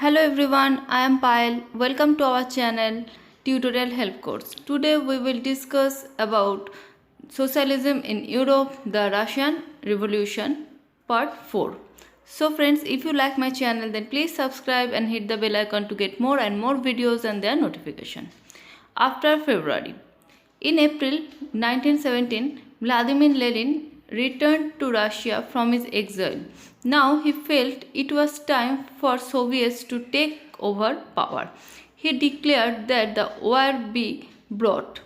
Hello everyone, I am Payal. Welcome to our channel Tutorial Help Course. Today we will discuss about socialism in Europe, the Russian Revolution, part 4. So friends, if you like my channel then please subscribe and hit the bell icon to get more and more videos and their notification. After February. In April 1917, Vladimir Lenin returned to Russia from his exile. Now he felt it was time for Soviets to take over power. He declared that the war be brought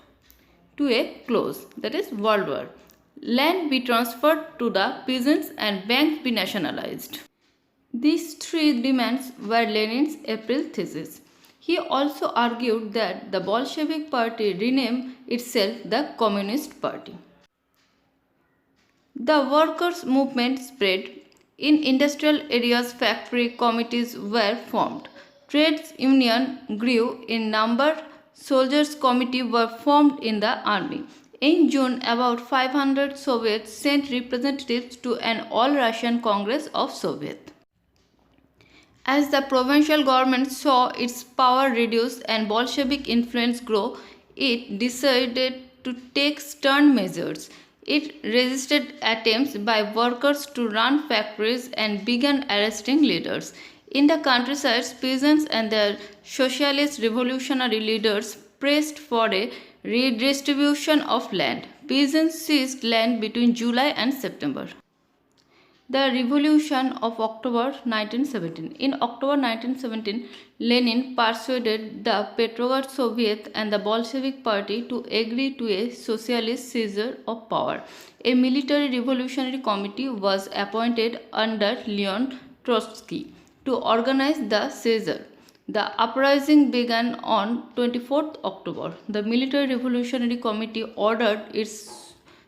to a close, that is World War. Land be transferred to the peasants and banks be nationalized. These three demands were Lenin's April thesis. He also argued that the Bolshevik Party rename itself the Communist Party. The workers' movement spread. In industrial areas, factory committees were formed. Trades union grew in number. Soldiers' committees were formed in the army. In June, about 500 Soviets sent representatives to an all-Russian Congress of Soviets. As the provincial government saw its power reduce and Bolshevik influence grow, it decided to take stern measures. It resisted attempts by workers to run factories and began arresting leaders. In the countryside, peasants and their socialist revolutionary leaders pressed for a redistribution of land. Peasants seized land between July and September. The Revolution of October 1917. In October 1917, Lenin persuaded the Petrograd Soviet and the Bolshevik Party to agree to a socialist seizure of power. A military revolutionary committee was appointed under Leon Trotsky to organize the seizure. The uprising began on 24th October. The military revolutionary committee ordered its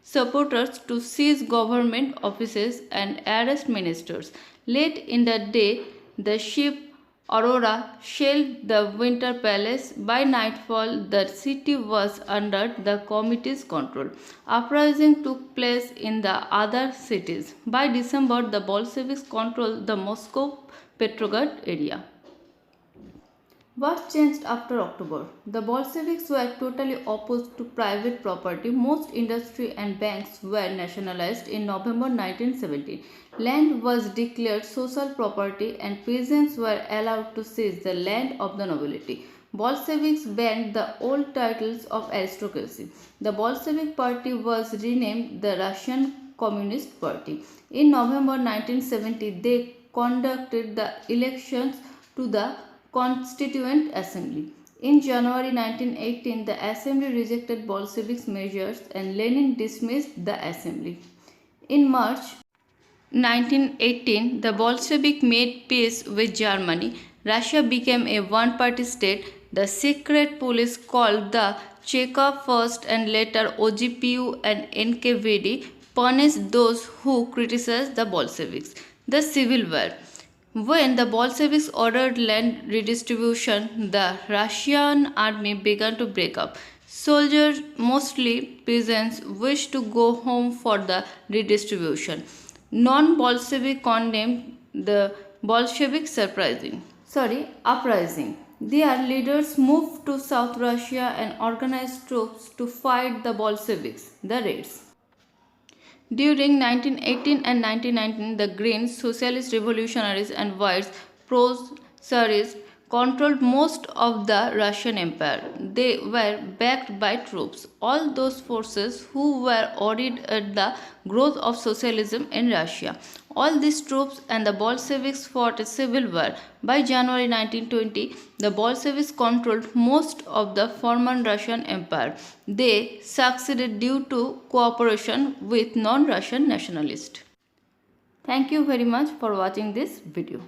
supporters to seize government offices and arrest ministers. Late in the day, the ship Aurora shelled the Winter Palace. By nightfall, the city was under the committee's control. Uprising took place in the other cities. By December, the Bolsheviks controlled the Moscow-Petrograd area. What changed after October? The Bolsheviks were totally opposed to private property. Most industry and banks were nationalized in November 1917. Land was declared social property and peasants were allowed to seize the land of the nobility. Bolsheviks banned the old titles of aristocracy. The Bolshevik Party was renamed the Russian Communist Party. In November 1970, they conducted the elections to the Constituent Assembly. In January 1918, the Assembly rejected Bolsheviks' measures and Lenin dismissed the Assembly. In March 1918, the Bolsheviks made peace with Germany. Russia became a one-party state. The secret police called the Cheka first and later OGPU and NKVD punished those who criticized the Bolsheviks. The Civil War. When the Bolsheviks ordered land redistribution, the Russian army began to break up. Soldiers, mostly peasants, wished to go home for the redistribution. Non-Bolshevik condemned the Bolshevik uprising. Their leaders moved to South Russia and organized troops to fight the Bolsheviks, the Reds. During 1918 and 1919, the Greens, Socialist Revolutionaries and Whites, pro-Tsarist, controlled most of the Russian Empire. They were backed by troops. All those forces who were worried at the growth of socialism in Russia. All these troops and the Bolsheviks fought a civil war. By January 1920, the Bolsheviks controlled most of the former Russian Empire. They succeeded due to cooperation with non-Russian nationalists. Thank you very much for watching this video.